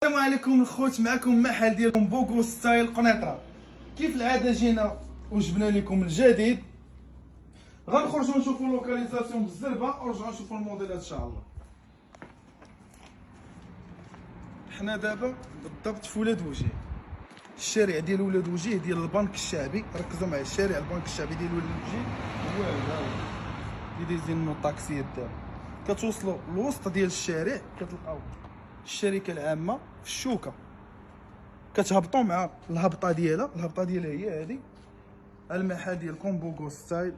السلام عليكم الخوت، معكم محل ديالكم بوغو ستايل قنيطره. كيف العاده جينا وجبنا لكم الجديد. غنخرجوا نشوفوا لوكاليزاسيون بالزربه ونرجعوا نشوفوا الموديلات ان شاء الله. حنا دابا بالضبط في ولاد وجيه، الشارع ديال ولاد وجيه ديال البنك الشعبي. ركزوا معايا، الشارع البنك الشعبي ديال ولاد وجيه هو هذا اللي دايزين منو الطاكسيات دابا. كتوصلوا الوسط ديال الشارع كتلقاو الشركه العامه في الشوكه، كتهبطوا مع الهبطه ديالها. هي هذه المحل ديالكم بوغو ستايل.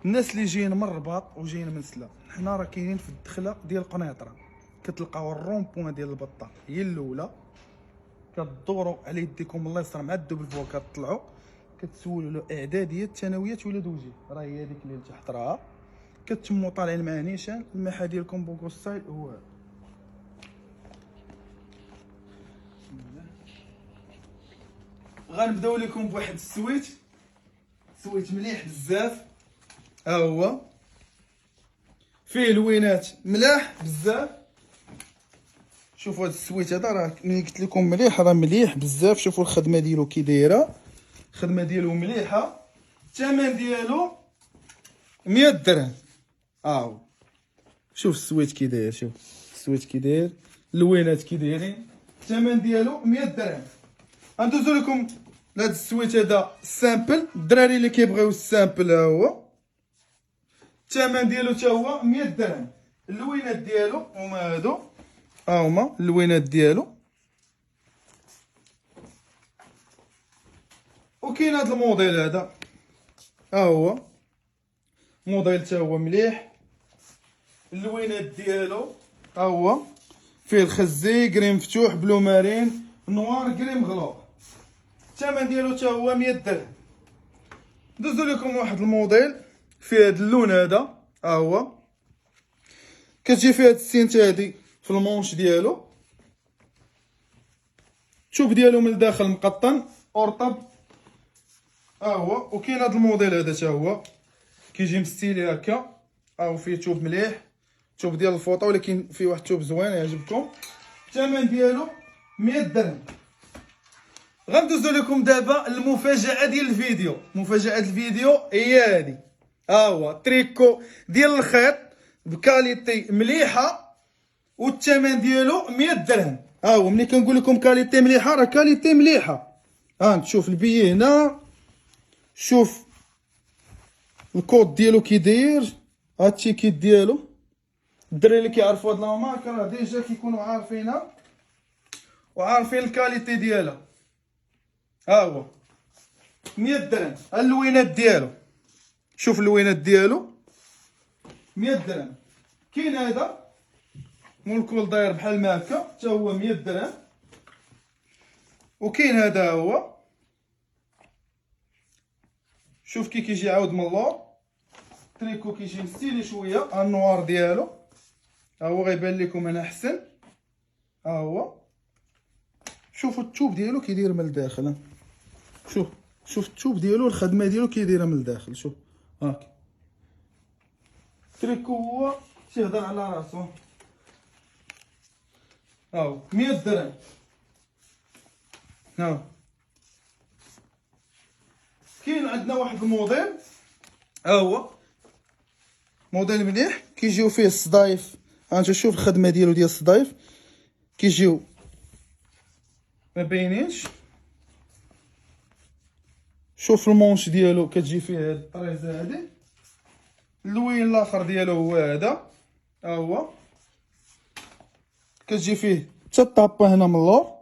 الناس اللي جايين من الرباط وجايين من سلا، حنا راه كاينين في الدخله ديال قنيطره. كتلقاو الرون بوين ديال البطه هي الاولى، كدوروا على يديكم اليسرى مع الدوبل فوا كتطلعوا كتسولوا له اعداديه الثانويه ولاد وجيه، راه هي هذيك اللي لتحت راها. كتموا طالعين مع نيشان. المحل ديالكم بوغو ستايل هو هذا. غنبداو لكم بواحد السويت مليح بزاف. ها هو فيه لوينات ملاح بزاف. شوفوا هذا السويت هذا، راه ملي قلت لكم مليح راه مليح بزاف. شوفوا الخدمه ديالو كي دايره، الخدمه ديالو مليحه. الثمن ديالو 100 درهم. هو شوف السويت كي داير، شوف السويت كي داير، اللوينات كي دايرين. الثمن ديالو 100 درهم. غندوزو لكم لهاد السويت هذا السامبل. الدراري اللي كيبغيو السامبل ها هو الثمن ديالو حتى هو 100 درهم. اللوينات ديالو هما هادو، ها هما اللوينات ديالو. وكاين هاد الموديل هذا، ها هو موديل حتى هو مليح. اللوينات ديالو ها هو فيه الخزي كري مفتوح، بلو مارين، نوار، كري مغلوق. الثمن ديالو حتى هو 100 درهم. ندوزو لكم واحد الموديل فيه هاد اللون هذا، ها هو كتجي فيه هاد السينت هادي في المونش ديالو. التوب ديالو من الداخل مقطن ورطب، ها هو. وكاين هاد الموديل هذا حتى هو كيجي مستيلي هكا، ها هو فيه توب مليح، توب ديال الفوطه، ولكن فيه واحد التوب زوين يعجبكم. الثمن ديالو 100 درهم. غندوزو لكم دابا المفاجاه ديال الفيديو. مفاجاه الفيديو هي هادي، ها هو تريكو ديال الخيط بكاليتي مليحه، والثمن ديالو 100 درهم. ها هو ملي كنقول لكم كاليتي مليحه راه كاليتي مليحه. ها انت شوف البي هنا، شوف الكود ديالو كي داير، ها التيكيت ديالو. الدراري اللي كيعرفوا هاد لا ماركه راه ديجا كيكونوا عارفينها وعارفين الكاليتي ديالها. ها هو 100 درهم. ها اللوينات ديالو، شوف اللوينات ديالو 100 درهم. كاين هذا مول داير بحال ما هكا حتى هو 100 درهم. وكاين هذا هو، شوف كي كيجي عاود من اللور، تريكو كيجي مستيلي شويه. ها النوار ديالو، ها هو غيبان لكم هنا احسن. ها هو شوفوا التوب ديالو كي داير من الداخل. شوف التوب ديالو، الخدمه ديالو كي دايره من الداخل. شوف هاك تريكو هو تيهضر على راسو. ها هو 100 درهم. ها كاين عندنا واحد الموديل، ها هو موديل مليح كيجيو فيه الصدايف. ها انت شوف الخدمه ديالو ديال الصدايف كيجيو ما باينينش. شوف المونش ديالو كتجي فيه هاد الطريزه هادي. اللوين الاخر ديالو هو هذا، ها هو كتجي فيه حتى الطابه هنا من اللور.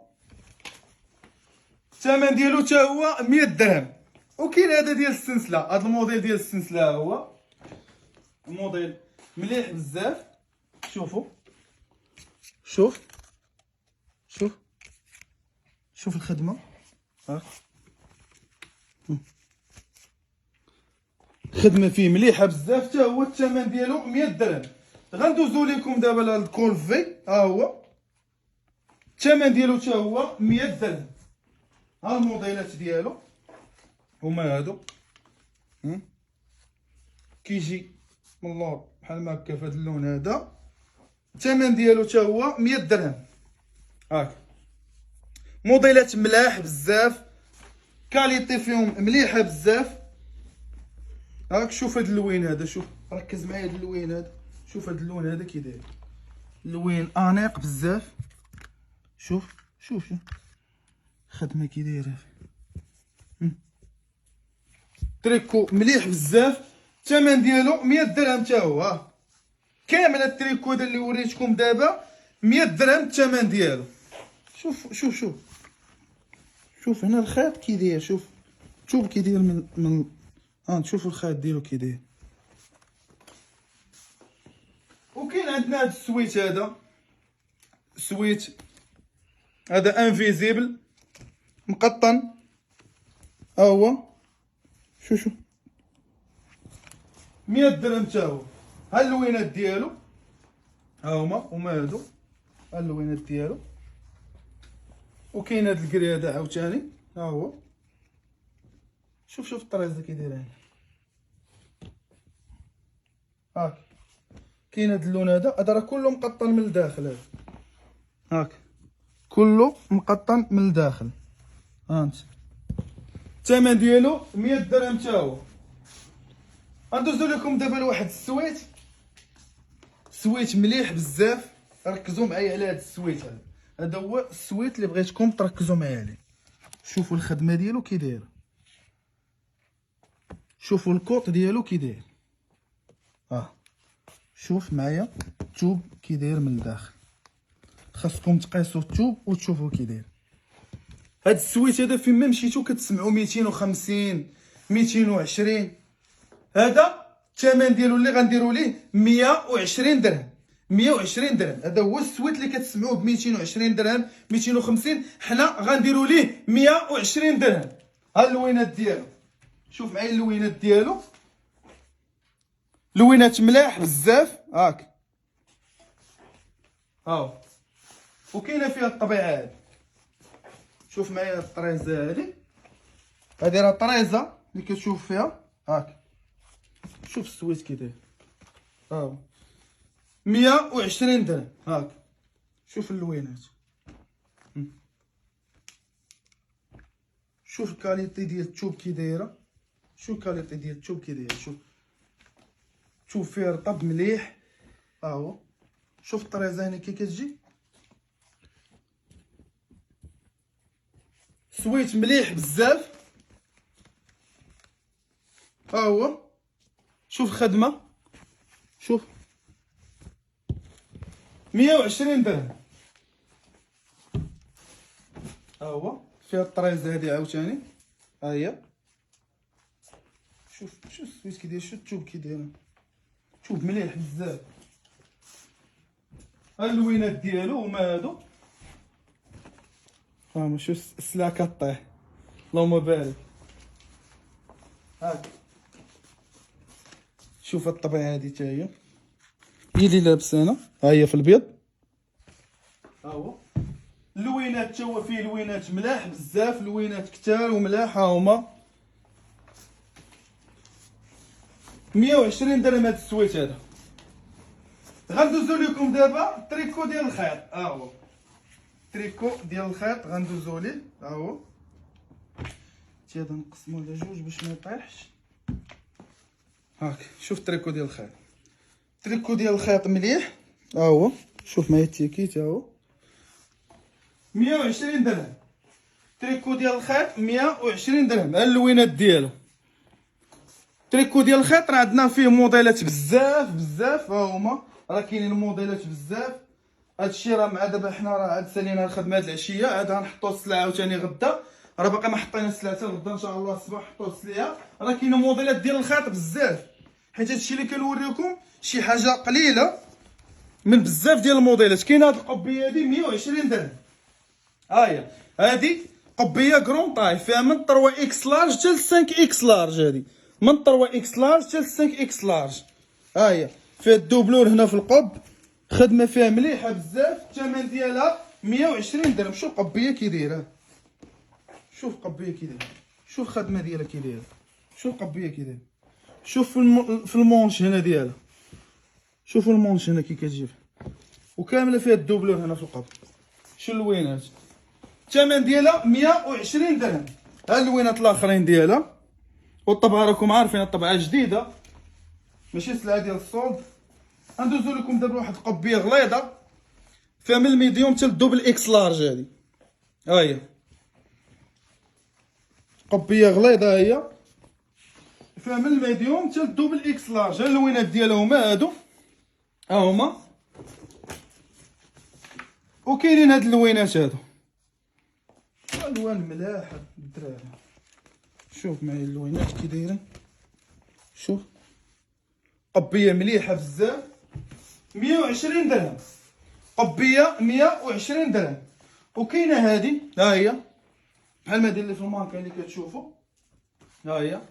الثمن ديالو حتى هو 100 درهم. وكاين هذا ديال السلسله، هذا الموديل ديال السلسله هو الموديل مليح بزاف. شوفوا شوف الخدمه، ها الخدمه فيه مليحه بزاف. حتى هو الثمن ديالو 100 درهم. غندوزو لكم دابا لهاد الكولفي، ها هو الثمن ديالو حتى هو 100 درهم. ها الموديلات ديالو هما هادو، كيجي من اللور بحال ما هكا في هاد اللون هذا. الثمن ديالو حتى هو 100 درهم. هاك موديلات ملاح بزاف، كاليتي فيهم مليحه بزاف. هاك شوف هاد اللوين هذا، شوف ركز معايا هاد اللوين هذا، شوف هاد اللون هذا كي داير، اللوين انيق بزاف. شوف شوف شوف خدمه كي دايره، تريكو مليح بزاف. الثمن ديالو 100 درهم تا هو. ها كامل هاد التريكو هذا اللي وريتكم دابا 100 درهم الثمن ديالو. شوف شوف شوف شوف هنا الخيط كي داير، شوف شوف كي داير من تشوفوا الخيط ديالو كي داير. وكاين عندنا هاد السويت هذا، سويت هذا انفيزيبل مقطن، ها هو شوف 100 درهم تا هو. ها اللوينات ديالو ها هما، هما هادو ها اللوينات ديالو. وكاين هاد الكري هذا عاوتاني ها هو، شوف الطريزه كي دايره هنا. هاك كاين هاد اللون هذا راه كله مقطن من الداخل، هذا هاك كله مقطن من الداخل. هانت الثمن ديالو 100 درهم تا هو. غندوزو لكم دابا لواحد السويت، سويت مليح بزاف. ركزوا معايا على هاد السويت هذا، هذا هو السويت اللي بغيتكم تركزوا معايا عليه. شوفوا الخدمه ديالو كي دايره، شوفوا الكوط ديالو كي داير. شوف معايا الثوب كي داير من الداخل، خاصكم تقيسوا الثوب وتشوفوا كي داير. هاد السويت هذا فين ما مشيتو كتسمعوا 250 220. هذا الثمن ديالو اللي غنديرو ليه 120 درهم. 120 درهم هذا هو السويت اللي كتسمعوه ب 220 درهم 250، حنا غنديرو ليه 120 درهم. ها اللوينات ديالو، شوف معايا اللوينات ديالو، لوينات ملاح بزاف. هاك هاو، وكاينه فيها الطبيعه هادي. شوف معايا الطريزه هادي راه طريزه اللي كتشوف فيها. هاك شوف السويت كي داير، هاو 120 درهم. هاك شوف اللوينات، شوف الكاليتي ديال الثوب كي دايره، شوف الكاليتي ديال الثوب كي دايره، شوف فيه رطب مليح. ها هو شوف الطريزه هنا كي كتجي، سويت مليح بزاف. ها هو شوف الخدمه، شوف 120 درهم. ها هو فيها الطريزه هادي عاوتاني، ها هي. شوف السويت كي داير، شوف الثوب كي داير، ثوب مليح بزاف. ها اللوينات ديالو هما هادو. فاهمة شوف السلاكه طيح، اللهم بارك. هاك شوف الطبيعه هادي حتى هي اللي لابسه انا، ها هي في البيض. ها هو اللوينات تا هو فيه لوينات ملاح بزاف، لوينات كتار وملاح. ها هما 120 درهم هاد السويت هذا. غندوزو لكم دابا التريكو ديال الخيط. ها هو التريكو ديال الخيط غندوزو ليه. ها هو تي هذا نقسمو على جوج باش ما يطيحش. هاك شوف التريكو ديال الخيط، التريكو ديال الخيط مليح. ها هو شوف معايا التيكيت، ها هو 120 درهم. التريكو ديال الخيط 120 درهم. ها اللوينات ديالو. التريكو ديال الخيط راه عندنا فيه موديلات بزاف. ها هما راه كاينين الموديلات بزاف. هادشي راه مع دابا حنا راه عاد سالينا الخدمه هاد العشيه، عاد غنحطو السلعه عاوتاني غدا، راه باقي ما حطينا السلعه حتى غدا ان شاء الله الصباح نحطو السلعه. راه كاينه موديلات ديال الخيط بزاف، حيت هادشي اللي كنوريكم شي حاجه قليله من بزاف ديال الموديلات. كاينه هاد القبيه هادي 120 درهم. ها هي هادي قبيه كرون طاي، فيها من 3 اكس لارج حتى ل 5 اكس لارج. هادي من 3 اكس لارج حتى ل 5 اكس لارج. ها هي فيها الدوبلور هنا في القب، خدمه فيها مليحه بزاف. الثمن ديالها 120 درهم. شوف قبيه كي دايره، شوف قبيه كي دايره، شوف الخدمه ديالها كي دايره، شوف قبيه كي دايره. شوف في المونش هنا ديالها، شوفوا المونش هنا كي كتجي، وكامله فيها الدوبلور هنا في القب. شو اللوينات الثمن ديالها 120 درهم. ها اللوينات الاخرين ديالها، والطبعه راكم عارفين الطبعه جديده ماشي سلعه ديال الصولد. غندوزو لكم دابا واحد القبيه غليظه فيها من الميديوم حتى الدوبل اكس لارج. هادي ها هي قبيه غليظه، هي فيها من الميديوم حتى الدوبل اكس لارج. ها اللوينات ديالها هما هادو، ها هما. وكاينين هاد اللوينات هادو الوان ملاحه الدراري. شوف معايا اللوينات كي دايرين، شوف قبيه مليحه بزاف. 120 درهم قبيه، 120 درهم. وكاينه هادي ها هي بحال ما داير اللي في الماركه اللي كتشوفوا، ها هي.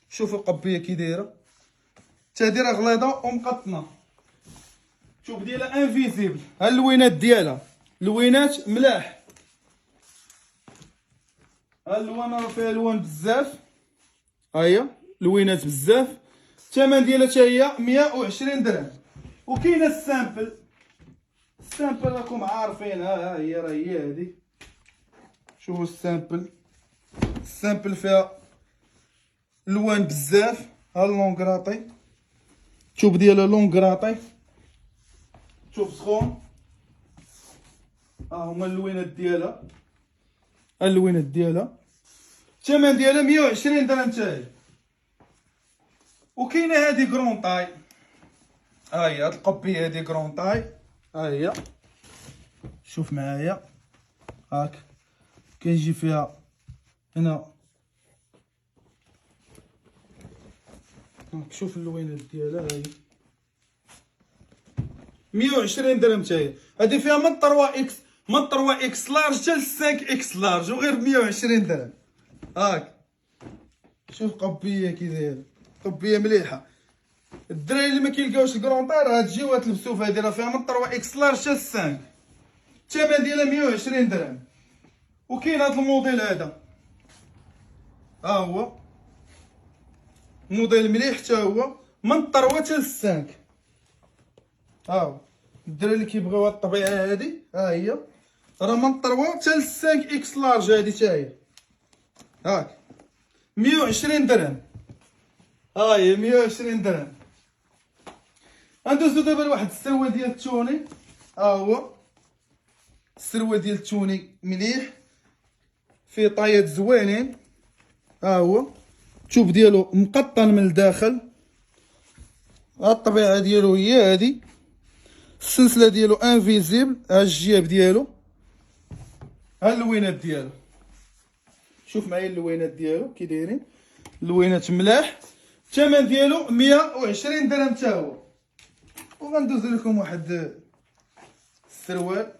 شوفوا القبيه كي دايره، حتى هادي راه غليظه ومقطنه. شوف ديالها انفيزيبل. ها اللوينات ديالها لوينات ملاح. ها اللوان راه فيها الوان بزاف، ها هي لوينات بزاف. الثمن ديالها حتى هي 120 درهم. وكاينه السامبل، السامبل راكم عارفين، ها هي راه هي هادي. شوفوا السامبل، السامبل فيها الوان بزاف. ها اللونغراطي، شوف ديالها لونغراطي، شوف سخون. ها هما اللوينات ديالها، ها اللوينات ديالها. الثمن ديالها 120 درهم حتى هي. وكاينه هادي كرون طاي، ها هي هاد القبيه هادي كرون طاي، ها هي. شوف معايا هاك كيجي فيها هنا، شوف اللوينات ديالها، ها هي 120 درهم حتى هي. هادي فيها من 3 اكس، من 3 اكس لارج حتى ل 5 اكس لارج، وغير ب 120 درهم. هاك شوف قبيه كي دايره، قبيه مليحه. الدراري اللي ما كيلقاوش الكرونطير راه تجيو تلبسو في هادي، راه فيها من 3 اكس لارج حتى ل 5. الثمن ديالها 120 درهم. وكاين هاد الموديل هذا، ها هو موديل مليح حتى هو، من 3 حتى ل 5. ها هو الدراري اللي كيبغيو هاد الطبيعه هادي، ها هي راه من 3 حتى ل 5 اكس لارج. هادي حتى هي هاك 120 درهم. ها هي 120 درهم. غندوزو دابا لواحد السروال ديال التوني، ها هو السروال ديال التوني مليح فيه طايات زوينين. ها هو الثوب ديالو مقطن من الداخل، ها الطبيعه ديالو هي هادي. السلسله ديالو انفيزيبل، ها الجياب ديالو، ها اللوينات ديالو. شوف معايا اللوينات ديالو كي دايرين، اللوينات ملاح. الثمن ديالو 120 درهم حتى هو. وغندوز لكم واحد السروال،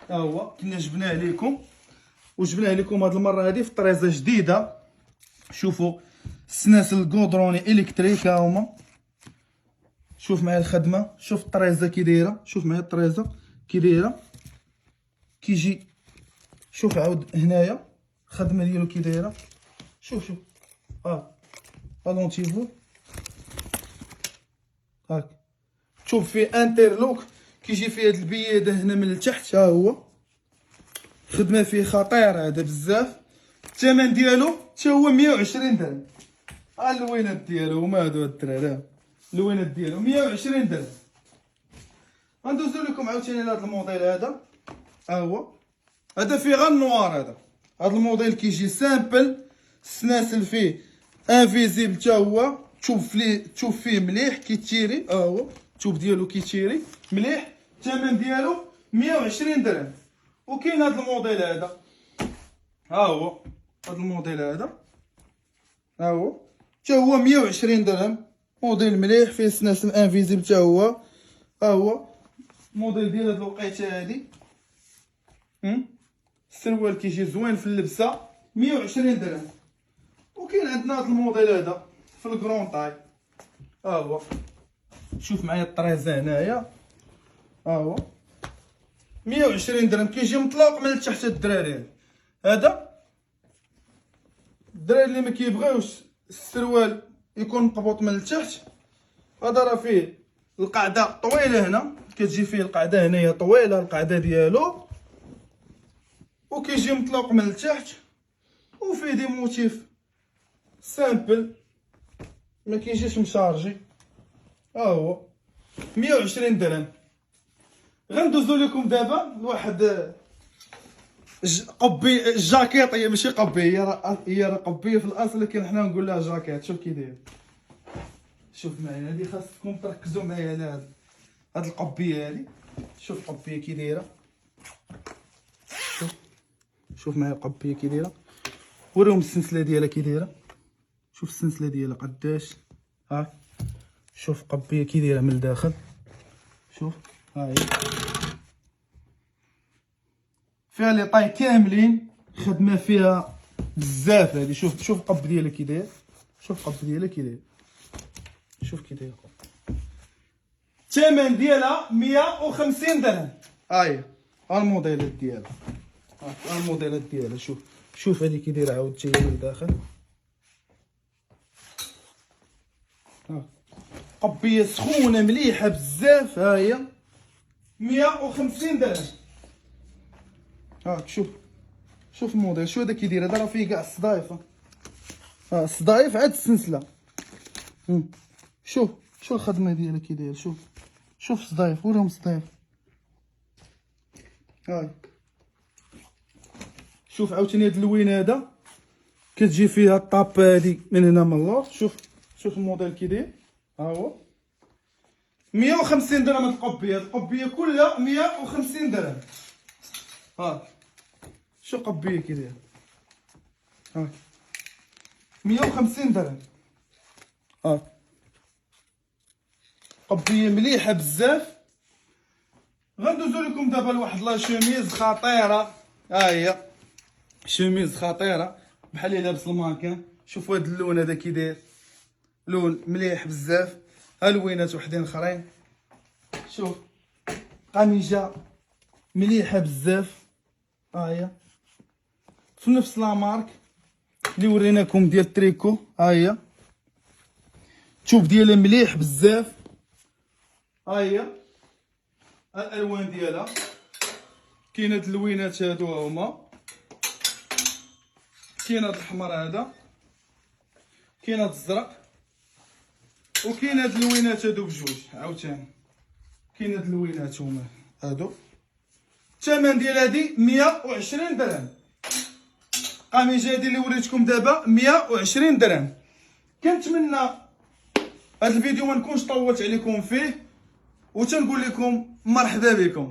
ها هو كنا جبناه لكم، وجبناه لكم هاد المره هادي في طريزه جديده. شوفوا السناسل الكودروني الكتريك، ها هما. شوف معايا الخدمه، شوف الطريزه كي دايره، شوف معايا الطريزه كي دايره، كيجي. شوف عاود هنايا الخدمه ديالو كي دايره، شوف الونتيفو هاك. شوف فيه انترلوك، كيجي فيه هاد البياده هنا من التحت، ها هو خدمه فيه خطيره هذا بزاف. الثمن ديالو حتى هو 120 درهم. ها اللوينات ديالو هما هادو الدراري، اللوينات ديالو 120 درهم. غندوزو لكم عاوتاني لهاد الموديل هذا، ها هو هذا فيه غير النوار. هذا الموديل كيجي سامبل، السناسل فيه انفيزيبل حتى هو. تشوف فيه مليح كيتيري، ها هو الثوب ديالو كيتيري مليح. الثمن ديالو 120 درهم. وكاين هذا الموديل هذا، ها هو هذا الموديل هذا، ها هو حتى هو 120 درهم. موديل مليح فيه سناسل انفيزيبل حتى هو، ها هو الموديل ديال هاد الوقيته هادي. السروال كيجي زوين في اللبسه، 120 درهم. وكاين عندنا هاد الموديل هذا في الكرون طاي، ها هو شوف معايا الطريزه هنايا، ها هو 120 درهم. كيجي مطلوق من التحت الدراري. هذا الدراري اللي ما كيبغيوش السروال يكون مقبوط من التحت، هذا راه فيه القاعده طويله هنا كتجي فيه القعده هنايا طويله القعده ديالو، وكيجي مطلوق من التحت، وفيه دي موتيف سامبل ما كيجيش مشارجي. ها هو 120 درهم. غندوزو لكم دابا لواحد قبي جاكيط. هي ماشي قبي، هي راه قبيه في الاصل، لكن حنا نقول لها جاكيط. شوف كي داير، شوف معايا هادي، خاصكم تركزوا معايا على هاد القبيه هادي. شوف القبيه كي دايره، شوف معايا القبيه كي دايره. وريهم السلسله ديالها كي دايره، شوف السلسله ديالها قداش. ها شوف قبيه كي دايره من الداخل، شوف ها هي فيها لي طاي كاملين، خدمه فيها بزاف هادي. شوف القب ديالها كي داير، شوف القب ديالها كي داير، شوف كي داير. الثمن ديالها 150 درهم. ها هي الموديلات ديالها، ها الموديلات ديالها. شوف هادي كي دايره عاود حتى هي من الداخل. ها قبيه سخونه مليحه بزاف. ها هي 150 درهم. ها شوف الموديل، شو هذا كي داير. هذا راه فيه كاع الصدايف، ها الصدايف عاد السلسله. شوف الخدمه ديالها كي داير. شوف الصدايف، وريهم الصدايف. هاي شوف عاوتاني هاد اللوين هذا كتجي فيها الطاب هادي من هنا من اللور. شوف الموديل كي داير. ها هو 150 درهم. القبيه كلها 150 درهم. ها شو قبيه كي داير. ها 150 درهم. ها قبيه مليحه بزاف. غندوزو لكم دابا لواحد لا شوميز خطيره. ها هي شوميز خطيره بحال اللي لابس الماكان. شوفوا هاد اللون هذا كي داير، لون مليح بزاف. ها لوينات وحدين اخرين. شوف قميجه مليحه بزاف. ها هي في نفس لا مارك اللي وريناكم ديال التريكو. ها هي الثوب ديالها مليح بزاف. ها هي الالوان ديالها، كاين هاد اللوينات هادو هما، كاين هاد الاحمر هذا، كاين هاد الزرق، وكاين هاد اللوينات هادو بجوج عاوتاني. كاين هاد اللوينات هما هادو. الثمن ديال هادي 120 درهم. قميجه هادي اللي وريتكم دابا 120 درهم. كنتمنى هاد الفيديو ما نكونش طولت عليكم فيه، وتنقول لكم مرحبا بكم.